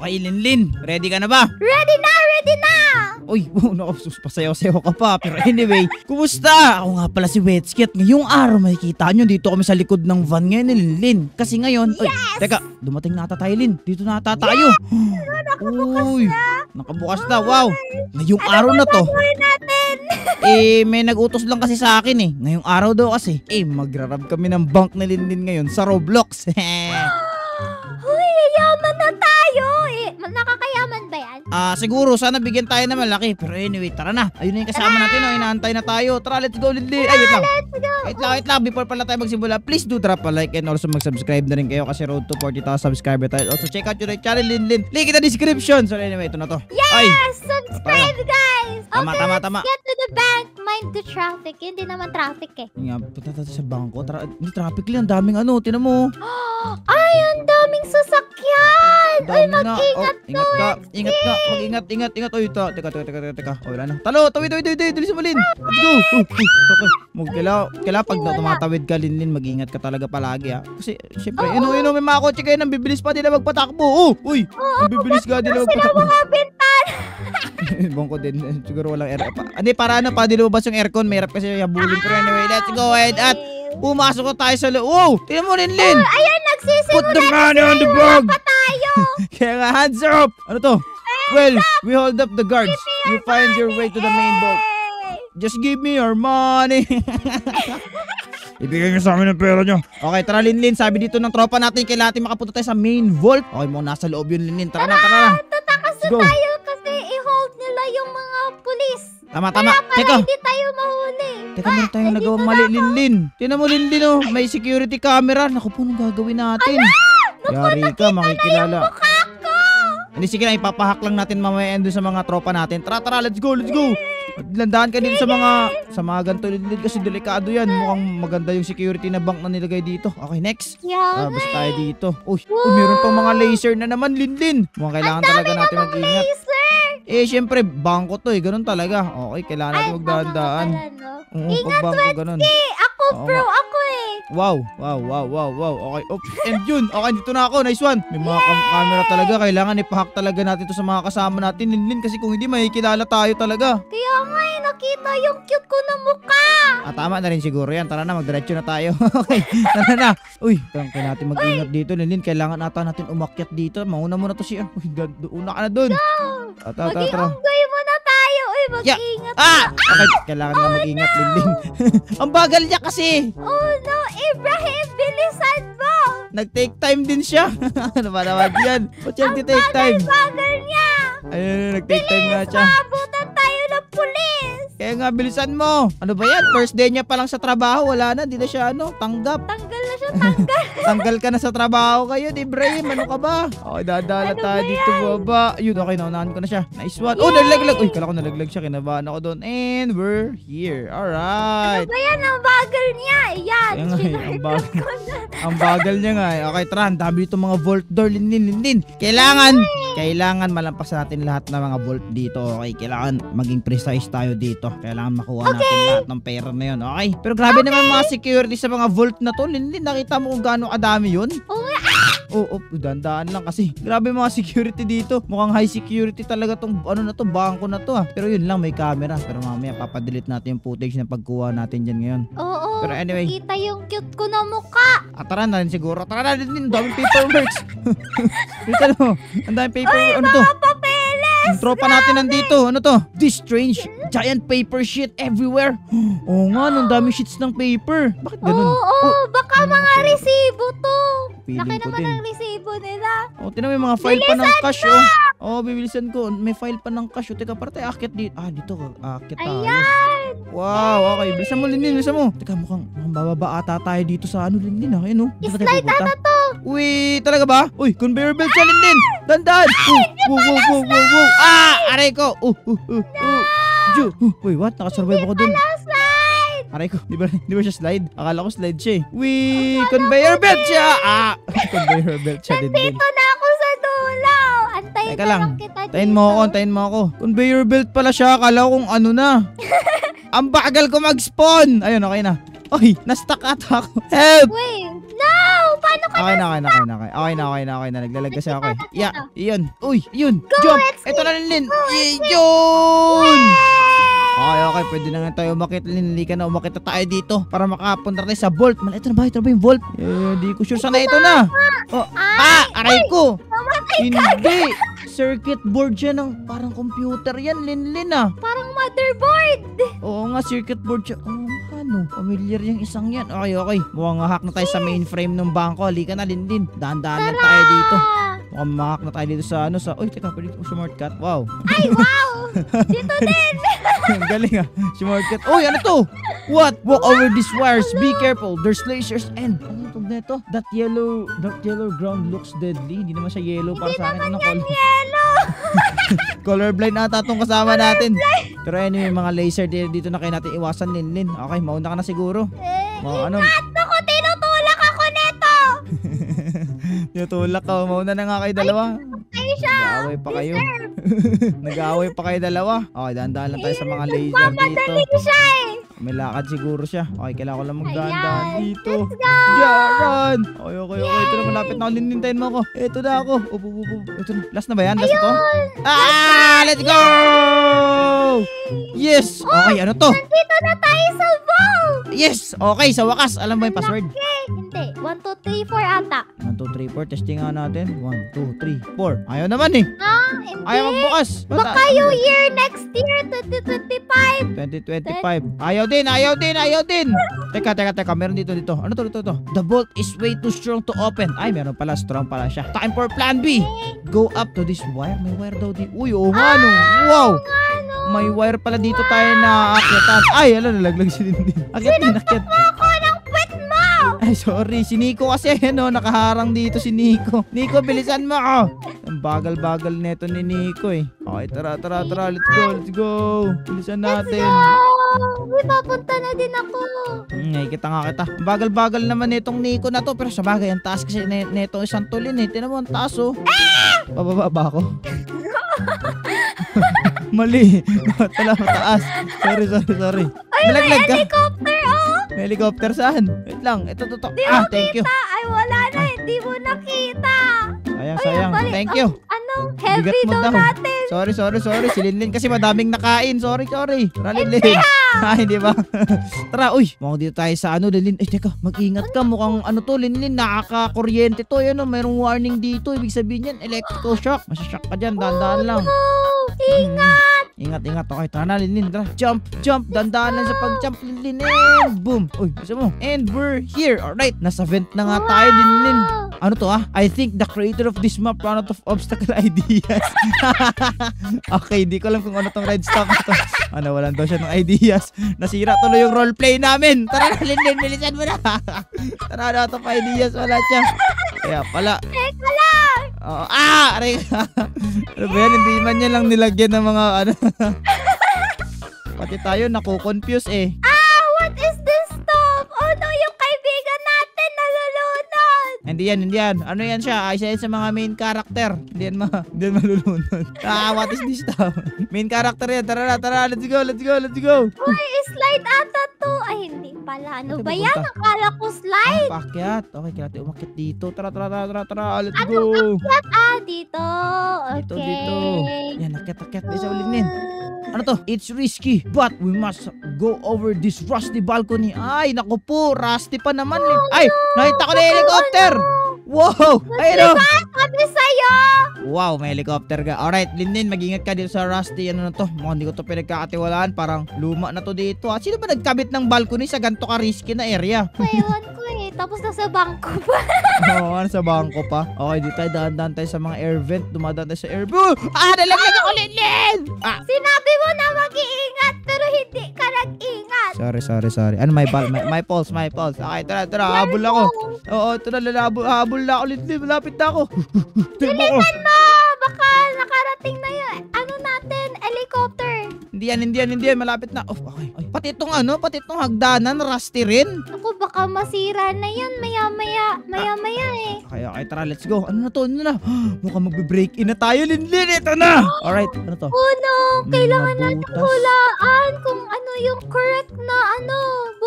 Okay, Linlin. Ready ka na ba? Ready na! Ready na! Uy, pasayaw-sayaw ka pa. Pero anyway, kumusta? Ako nga pala si Wetsky at ngayong araw makikita nyo dito kami sa likod ng van ngayon ni Linlin. Kasi ngayon, Yes! teka, dumating na ata tayo, Lin. Dito na ata tayo. Uy, nakabukas na. Wow. Ngayong araw na to. Natin! May nag-utos lang kasi sa akin eh. Ngayong araw daw kasi, magrarab kami ng bank ni Linlin ngayon sa Roblox. Uy, yayaman na tayo! Nakakayaman ba yan? Siguro, sana bigyan tayo na malaki. Pero anyway, tara na. Ayun na yung kasama natin. Inaantay na tayo. Tara, let's go, Linlin. Ay, wait lang. Wait lang. Before pala tayo magsimula, please do drop a like and also mag-subscribe na rin kayo kasi road to 40,000 subscriber tayo. Also, check out your channel, Linlin. Link in the description. So anyway, ito na to. Yes! Subscribe, guys! Tama. Let's get to the bank. Mind the traffic. Hindi naman traffic eh. Nga, punta tayo sa bangko. Hindi traffic lang. Daming tinan mo. Ay, ang daming sasakyan! Ay, mag-ingat Ingat ka. Mag-ingat. Oy, teka. O, wala na. Talo, tawid. Dali sa malin. Let's go. Okay. Kailangan pag tumatawid ka, Linlin, mag-ingat ka talaga palagi, ha. Kasi, syempre, may mga kotse kayo nang bibilis pa, di na magpatakbo. Uy, bibilis ka, di na magpatakbo. Mga bintan! Bongko din. Siguro walang air. Para di lumabas yung aircon. Mahirap kasi habulin. Pero anyway, let's go ahead at pumasok na tayo sa loob. Wow! Tingnan mo, Linlin. Ayan, nagsisimula. Put the money on the bag. Pa tayo. Kaya nga, hands up. Ano to? Well, we hold up the guards. You find your way to the main vault. Just give me your money. Ibigay nyo sa amin ang pera nyo. Okay, tara, Linlin. Sabi dito ng tropa natin, kailangan natin makapunta tayo sa main vault. Okay, mo nasa loob yun, Linlin. Tara na. Tatakas na tayo kasi i-hold nila yung mga pulis. Tama. Teka. Hindi tayo mahuli. Teka, meron tayong nagawang mali, Linlin. Tinan mo, Linlin, oh. May security camera. Naku po, anong gagawin natin? Yari ka, makikilala. Hindi, sige na, ipapahak lang natin mamaya doon sa mga tropa natin. Tara, let's go. Landaan ka din sa mga ganito, Linlin, kasi delikado yan. Mukhang maganda yung security na bank na nilagay dito. Okay, next. Basta tayo dito. Uy, meron pang mga laser na naman, Linlin. Mukhang kailangan talaga natin mag-ingat. Syempre, bangko to ganun talaga. Okay, kailangan natin magdaan. Ingat, Wetsky! Ako, pro ako eh. Wow. Okay, oops. And yun, okay, dito na ako. Nice one. May mga camera talaga. Kailangan ipahack talaga natin to sa mga kasama natin, Linlin, kasi kung hindi, makikilala tayo talaga. Kaya nga nakita yung cute ko na mukha. Tama na rin siguro yan. Tara na, magdiretso na tayo. Okay, tara na. Uy, kailangan natin mag-ingat dito, Linlin. Kailangan ata natin umakyat dito. Mauna muna to siya. Uy, una ka na dun. Mag-iunggay muna tayo. Uy, mag-ingat. Okay, kailangan nga mag-ingat, Linlin. Ang bagal niya kasi. Oh no, Ibrahim, bilisan mo. Nag-take time din siya. Ano ba naman yan? Ba't yan take time? Ang bagal niya. Ayun, nag-take time nga siya. Maabutan tayo ng pulis. Kaya nga, bilisan mo. Ano ba yan? First day niya pa lang sa trabaho. Wala na, di na siya tanggap. Tanggal na siya. Tanggal ka na sa trabaho kayo, Ibrahim. Ano ka ba? Okay, dadala tayo dito, baba. Yun, okay, naunahan ko na siya. Nice one. Oh, nalaglag. Uy, kala ko nalaglag siya. Kinabahan ako doon. And we're here. Alright. Ano ba yan? Ang bagal niya. Yan. Ang bagal niya nga. Okay, tara. Ang dami dito mga vault door. Linlin. Kailangan malampasan natin lahat ng mga vault dito. Okay, kailangan maging precise tayo dito. Kailangan makuha natin lahat ng pera na yun. Okay? Pero grabe naman mga security sa mga vault na to. Linlin, nakita mo kung gaano kadami yun? Dandaan lang kasi. Grabe mga security dito. Mukhang high security talaga tong bangko na to. Pero yun lang, may camera. Pero mamaya papadelete natin yung footage na pagkuha natin dyan ngayon. Oo. Pero anyway, nakita yung cute ko na mukha. Tara na rin siguro. Tara na rin. Ang daming paperworks. Dito mo. Ang daming paperworks. Ano to? Papeles. Yung tropa natin nandito. Ano to? This strange giant paper sheet everywhere. Oo nga, ang daming sheets ng paper. Bakit ganun? Oo, baka mga resibo to. Laki ko naman din ang resibo nila. Tinan mo yung mga file pa ng cash, bibilisan ko. May file pa ng cash. Teka, para tayo akit dito. Dito akit tayo. Ayan. Wow, okay. Bilisan mo, Linlin. Bilisan mo. Teka, mukhang bababa ata tayo dito sa Linlin, Ayun, Slide ata to. Uy, talaga ba? Uy, conveyor belt siya, Linlin. Dandan. Wow. Aray ko. Uy, what? Nakasurvive ako dun. Aray ko, di ba siya slide? Akala ko slide siya eh. Uy, conveyor belt siya. Conveyor belt siya, Linlin. Nandito na ako sa dulo. Antayin Teka na lang kita dito. Tayin mo ako. Conveyor belt pala siya. Akala ko kung ano na. Ang bagal ko mag-spawn. Ayun, okay na. Ay, na-stuck ata ako. Help! Wait, no! Paano Okay na. Naglalag kasi ako eh. Yeah, iyon. Uy, yun. Jump. Ito na, Linlin. Yun. Okay. Pwede na nga tayo umakit. Hindi ka na umakit na tayo dito para makapunta tayo sa vault. Ito na ba yung vault? Hindi ko sure. Sana ito na. Oh. Aray ko. Hindi. Circuit board siya ng parang computer yan, Linlin ah. Parang motherboard. Oo nga, circuit board siya. Ano? Familiar yung isang yan. Okay. Mukhang hack na tayo sa mainframe ng bangko. Halika na, Linlin. Dahan-dahan lang tayo dito. Mukhang mahack na tayo dito sa Uy, teka, pwede ko shortcut. Wow. Ay, wow. Dito din. Galing ah. Shortcut. Uy, ano to? What? Walk over these wires. Be careful. There's lasers and... Ano tog na ito? That yellow ground looks deadly. Hindi naman siya yellow para sa akin. Ano color? Yellow. Colorblind ata itong kasama natin. Pero anyway, mga laser dito na kayo natin iwasan, Linlin. Okay, mauna ka na siguro. Ano? Naku, tinutulak ako neto. Tinutulak ka. Mauna na nga kayo dalawa. Ay siya. Nag-aaway pa kayo. Nag-aaway pa kayo dalawa. Okay, dahan-dahan lang tayo sa mga laser dito. Madaling siya eh. May lakad siguro siya. Okay, kailangan ko lang magdahan-dahan Ayan, dito. let's go. Jaran! Okay. Ito na, malapit na ako. Linlintayin mo ako. Ito na ako. Ito na. Last na ba yan? Last na to? Let's go! Yes! Okay, ano to? Nandito na tayo sa vault. Yes! Okay, sa wakas. Alam mo yung password? Hindi. 1, 2, 3, 4 ata. 1, 2, 3, 4. Testing nga natin. 1, 2, 3, 4. Ayaw naman eh. Hindi. Ayaw magbukas. Baka yung year next year, 2025. 2025. Ayaw din. Teka. Meron dito. Ano to? The bolt is way too strong to open. Ay, meron pala. Strong pala siya. Time for plan B. Go up to this wire. May wire daw dito. Uy, oo nga no. Wow. May wire pala dito tayo na akyatan. Ay, nalaglag si Linlin. Akyat. Ako ng puwet mo. Ay, sorry. Si Nico kasi, nakaharang dito si Nico. Nico, bilisan mo ako. Ang bagal-bagal neto ni Nico eh. Okay, tara. Let's go. Bilisan natin. Uy, papunta na din ako. Nakikita nga kita. Bagal-bagal naman netong Nico na to. Pero sa bagay, ang taas kasi netong isang tulin eh. Tinan mo, ang taas oh. Pababa ba ako? Mali. Tala, mataas. Sorry. Ay, Malaglag may ka. helicopter oh. May helicopter saan? Wait lang. Ito. Di mo Thank you. kita. Ay, wala na. Hindi mo nakita. Sayang. balik. Thank you. Heavy Bigat mo daw daw. natin. Sorry. Si Linlin kasi madaming nakain. Sorry. Tara, Linlin. Hindi ba? Tara, uy. Mukhang dito tayo sa Linlin. Ay, teka. Mag-ingat ka. Mukhang Linlin. Nakaka-kuryente to. Mayroong warning dito. Ibig sabihin yan, electrical shock. Masashock ka dyan. Dahan-dahan lang. Oh, ingat. Ingat. Okay, tara na, Linlin. Tara, jump. Dahan-dahan lang sa pag-jump, Linlin. And boom. Uy, isa mo. And we're here. Alright. Nasa vent na nga tayo, Linlin. Ano to I think the creator of this map ran out of obstacle ideas. Okay, hindi ko alam kung ano tong red stock na to. Walan daw siya ng ideas. Nasira tuloy yung roleplay namin. Tara na, Linlin, bilisan mo na. Tara na, ito pa ideas. Wala siya. Kaya pala. Teka lang. Aray ka. Ano ba yan? Hindi man niya lang nilagyan ng mga Pati tayo nakukonfuse eh. What is this stuff? Oh no, yung kaibigan natin nalulunod. Hindi yan. Ano yan siya? Isa yan sa mga main character. Hindi yan malulunod. What is this stuff? Main character yan. Tara. Let's go. Uy, slide ata to. Ay, hindi pala. Ano Ito ba ba yan? punta? Akala ko slide. Pakyat. Okay, kaya natin umakit dito. Tara. Let's go. Dito. Okay. Dito. Yan, akyat. Isa ulinin. Ano to? It's risky, but we must go over this rusty balcony. Ay, naku po. Rusty pa naman. Ay, nakita ko na yung helicopter. Wow! Ayun o! Sabi sa'yo! Wow, may helicopter ka. Alright, Linlin, mag-ingat ka dito sa Rusty. Ano na to? Mukhang hindi ko to pinagkakatiwalaan. Parang luma na to dito. Sino ba nagkabit ng balcony sa ganito ka risky na area? Ewan ko eh. Tapos nasa bangko pa. Oo, sa bangko pa. Okay, dito tayo dahan-dahan tayo sa mga air vent. Dumadaan tayo sa air vent. Nalaglag ako, Linlin! Sinabi mo na mag-iingat pero hindi ka nag-ingat. Sorry. Ano, my pulse. Okay, tara. Habol ako. Oo, ito na, habol na ako, Linlin. Malapit na ako. Bilisan mo! Baka nakarating na yun. Ano natin? Helicopter. Hindi yan. Malapit na. Okay. Pati itong hagdanan, rusty rin. Ako baka masira na yun. Maya-maya eh. Okay, tara, let's go. Ano na to? Ano na? Mukhang magbe-break in na tayo, Linlin. Ito na! Alright, ano to? Oh no, kailangan natin Butas. hulaan kung ano yung correct na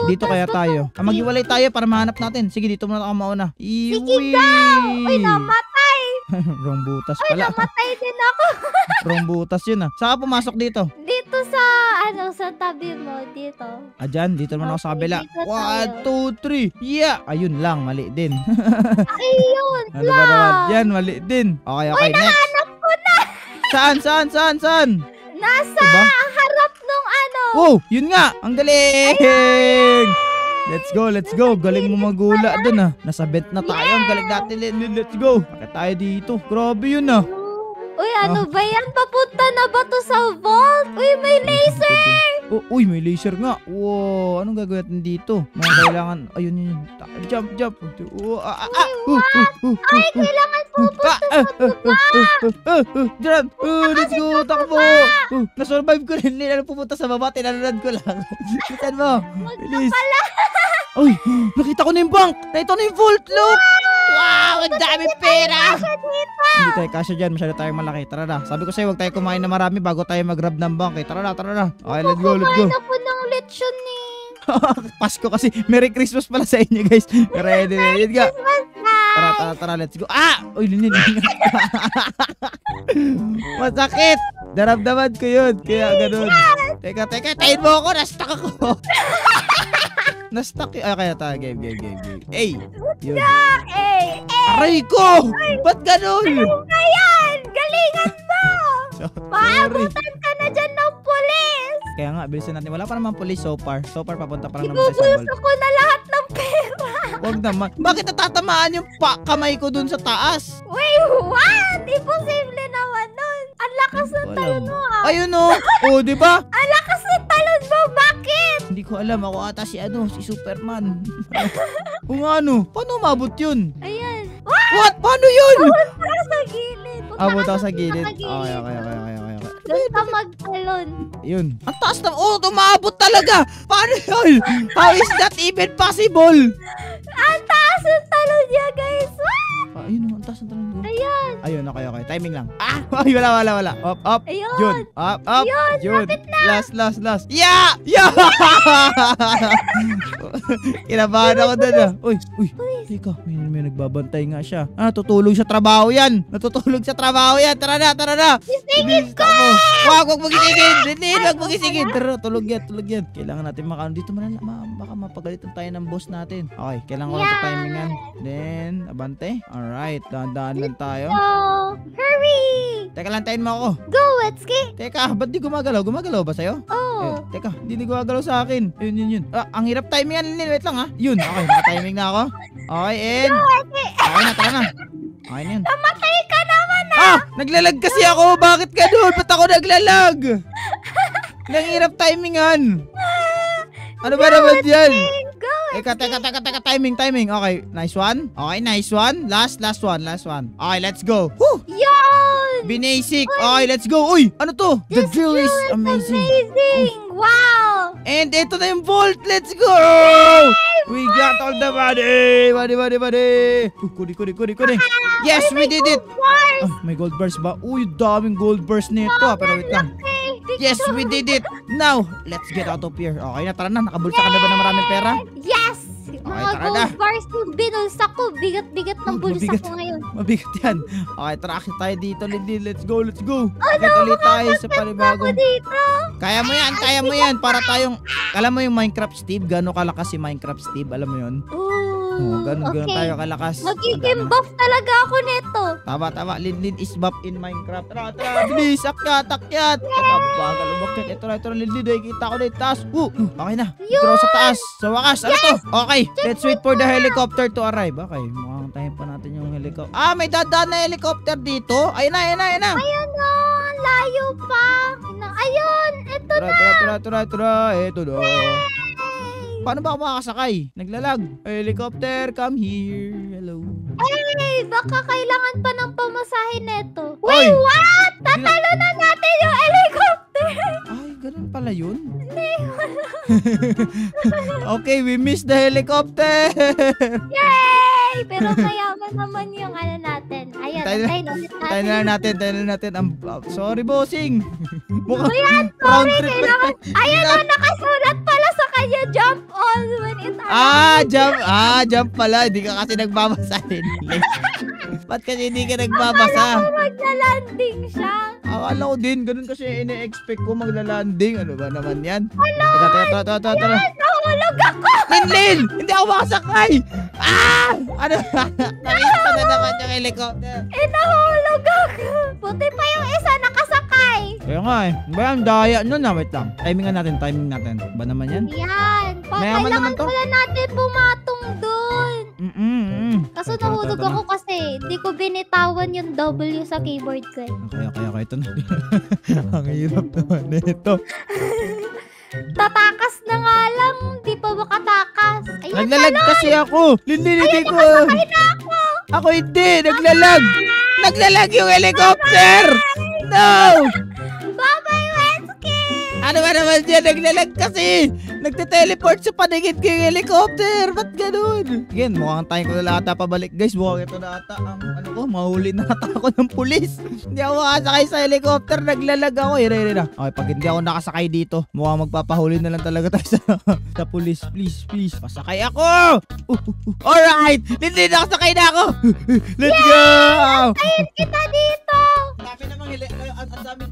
butas. Dito kaya tayo. Maghiwalay tayo para mahanap natin. Sige, dito muna ako mauna. Sige daw! Uy, namatay! Wrong butas Uy, pala. namatay din ako. Wrong butas yun ah. Saan ka pumasok dito? Dito sa, sa tabi mo, dito. Dyan. Dito naman ako sa Okay, kabila. dito tayo. 1, 2, 3. Yeah! Ayun lang, mali din. Ayun, Ano ba naman? Yan, mali din. Okay, next. nahanap ko na! Saan? Nasa Diba? harap nung Wow, yun nga. Ang galing! Let's go. Galing mo magula dun ah. Nasa bent na tayo. Ang galing natin, Linlin. Let's go. Bakit tayo dito? Grabe yun ah. Uy, ano ba yan? Papunta na ba to sa vault? Uy, may laser! Oh, uy, may laser nga. Wow, anong gagawin natin dito? Mga kailangan, ayun. Jump. Oh, Ay, kailangan pupunta sa Diyan. Let's go, takbo. Na-survive ko rin. Ano pupunta sa baba, tinanunod ko lang. Bitan mo. Bilis. Uy, nakita ko na yung bank. Nakita ko na yung vault, look. Wow, ang dami pera. Hindi tayo kasya dyan. Masyado tayong malaki. Tara na. Sabi ko sa'yo, huwag tayo kumain na marami bago tayo mag-grab ng bank. Eh. Tara na. Okay, let's go. Kumain ako ng lechon eh. Pasko kasi. Merry Christmas pala sa inyo, guys. Ready na yun nga. Tara, let's go. Uy, Linlin. Masakit. Daramdaman ko yun. Kaya ganun. Teka. Tayin mo ako. Na-stuck ako. Na-stuck yun. Kaya tayo. Game. Hey. Yun. Aray ko! Ba't ganun? Ayan! Galingan mo! Sorry. Maabutan ka na dyan ng pulis! Kaya nga, bilisan natin. Wala pa naman police so far. Papunta pa lang naman sa isang Ibubulso ko na lahat ng pera! Huwag naman. Bakit natatamaan yung kamay ko dun sa taas? Wait, what? Imposible naman nun! Ang lakas ng Walang- talon mo ah! Ayun o. Oh, di ba? Ang lakas ng talon mo! Bakit? Hindi ko alam. Ako ata si Superman. Kung ano, paano umabot yun? Ayan! What? Paano yun? Punta sa gilid! Abot ako sa gilid. Punta ka Okay. Doon ka magtalon. Yun. Ang taas na. Oh, umabot talaga. Paano yun? How is that even possible? Ang taas ng talon niya, guys! Ayun, ang taas na talaga. Ayan! Ayun, okay. Timing lang. Ay, wala. Up. Ayun! Yun. Up. Yun. lapit na. Last. Yeah! Kinabahan ako doon ah. Uy. Teka, may nagbabantay nga siya. Natutulog sa trabaho yan. Tara na. Sisingit ko! Wag magisingin. Wag magisingin. Tara, tulog yan. Kailangan natin makaano dito. Baka mapagalitan tayo ng boss natin. Okay, kailangan ko lang ito timingan. Then, abante. Alright, daan lang tayo. Oh, hurry! Teka lang, tayin mo ako. Go, Wetski! Teka, ba't di gumagalaw? Gumagalaw ba sa'yo? Oh. Teka, hindi gumagalaw sa akin. Yun. Ang hirap timingan. Wait lang ha. Yun, okay, naka-timing na ako. Okay, and... Okay na, tara na. Okay na yun. Namatay ka naman Naglalag kasi ako. Bakit ganun? Ba't ako naglalag? Nanghirap timingan. Ano ba naman yan? Go! Teka, timing. Okay, nice one. Last one. Okay, let's go. Woo! Yun! Binasic. Okay, let's go. Uy, ano to? The drill is amazing. Wow! And ito na yung vault. Let's go! We got all the money. Kuni. Yes, we did it. May gold bars ba? Uy, daming gold bars nito. Pero wait lang. Yes, we did it. Now, let's get out of here. Okay na, tara na. Nakabulsa ka na ba ng maraming pera? Yes! Okay, Mga tara na. gold bars yung binulsa ko. Bigat-bigat ng bulsa mabigat. ko ngayon. Mabigat yan. Okay, tara, akit tayo dito, Lindy. Let's go. Akit ulit tayo sa panibagong. Ako dito. Kaya mo yan. Para tayong, alam mo yung Minecraft Steve? Gano'ng kalakas si Minecraft Steve? Alam mo yun? Ganun tayo kalakas. Magiging buff talaga ako nito. Tama. Linlin is buff in Minecraft. Tara. Bilis. Akyat. Bagal umakyat. Ito na, Linlin. Kita ko na yung taas. Okay na. Dito sa taas. Sa wakas. Ano to? Okay. Let's wait for the helicopter to arrive. Okay. Mukhang tayo pa natin yung helicopter. May dadaan na helicopter dito. Ayun na. Ayun o. Ang layo pa. Ayun. Ito na. Tara. Ito na. Paano ba ako makakasakay? Naglalag. Helicopter, come here. Hello. Hey, baka kailangan pa ng pamasahe neto. Oy! Wait, what? Tatalo na natin yung helicopter. Ay, ganun pala yun. Okay, we missed the helicopter. Yay! Pero mayaman naman yung ano natin. Ayan, Tayo na- antayin ulit natin. Tayo na lang natin. Sorry, bossing. Mukhang Kuya, round sorry, trip. kailangan. Ayan na, nakasulat pala sa kanya, jump all when it Jump pala. Hindi ka kasi nagbabasa. Ba't kasi hindi ka nagbabasa? Akala ko magla-landing siya. Akala ko din, ganun kasi ine-expect ko magla-landing. Ano ba naman yan? Teka. Nahulog ako! Linlin! Hindi ako makasakay! Ano? Nakita na naman yung helicopter. Nahulog ako. Buti pa yung isa nakasakay. Kaya nga eh. Ba yan? Daya nun na. Wait lang. Timing natin. Ba naman yan? Yan. Mayaman naman Kailangan to. pala natin pumatong dun. Kaso Ito, nahulog ito na. ako kasi hindi ko binitawan yung W sa keyboard ko eh. Kaya ito na. Ang hirap naman nito. Tatakas na nga lang, di pa makatakas. Ayan, Naglalag kasi ako. Linlin, hindi ko. nakasakay na ako. Ako hindi. Naglalag. Naglalag yung helicopter. No! Bye-bye, Wensky! Ano ba naman yan? Naglalag kasi. Nagte-teleport sa paningin ko yung helicopter. Ba't ganun? Again, mukhang tayo ko na ata pabalik. Guys, mukhang ito na ata ang mahuli na ata ako ng pulis. Hindi ako makasakay sa helicopter. Naglalag ako. Ira. Okay, pag hindi ako nakasakay dito, mukhang magpapahuli na lang talaga tayo sa pulis. Please. Pasakay ako! Alright! Hindi nakasakay na ako! Let's go! Ayun kita dito!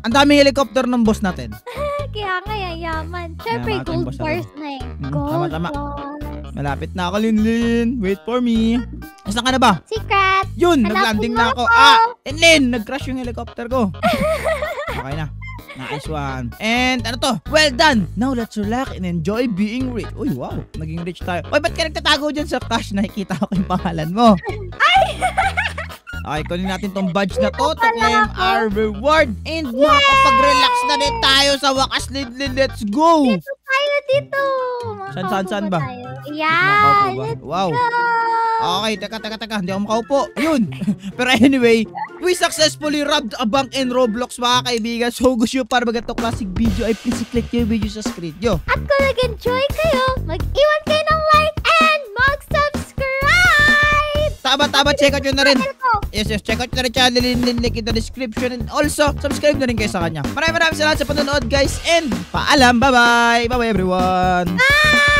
Ang daming helicopter ng boss natin. Kaya nga, yayaman. Siyempre, Yayaman gold boss bars na eh. Mm, Gold tama. bars. Malapit na ako, Linlin. Wait for me. Nasaan ka na ba? Secret! Yun, Hanapin naglanding mo na ako. ako. Linlin, nag-crash yung helicopter ko. Okay na. Nice one. And ano to? Well done. Now let's relax and enjoy being rich. Uy, wow. Naging rich tayo. Uy, ba't ka nagtatago dyan sa cash? Nakikita ko yung pangalan mo. Okay, kunin natin tong badge na to to claim our reward. And makakapag-relax na din tayo sa wakas, Linlin. Let's go. Dito tayo dito! Saan ba? Tayo? Makaupo Yan! ba? Let's Wow. go! Okay, teka. Hindi ako makaupo. Ayun. Pero anyway, we successfully robbed a bank in Roblox, mga kaibigan. So, gusto nyo para magandang classic video ay please click yung video sa screen nyo. At kung nag-enjoy kayo, mag-iwan kayo ng like and mag-subscribe! Tama, check out nyo na rin. Channel ko. Yes, check out nyo na rin channel, link in the description. And also, subscribe na rin kayo sa kanya. Maraming salamat sa panonood, guys. And paalam, bye-bye. Bye-bye, everyone. Bye!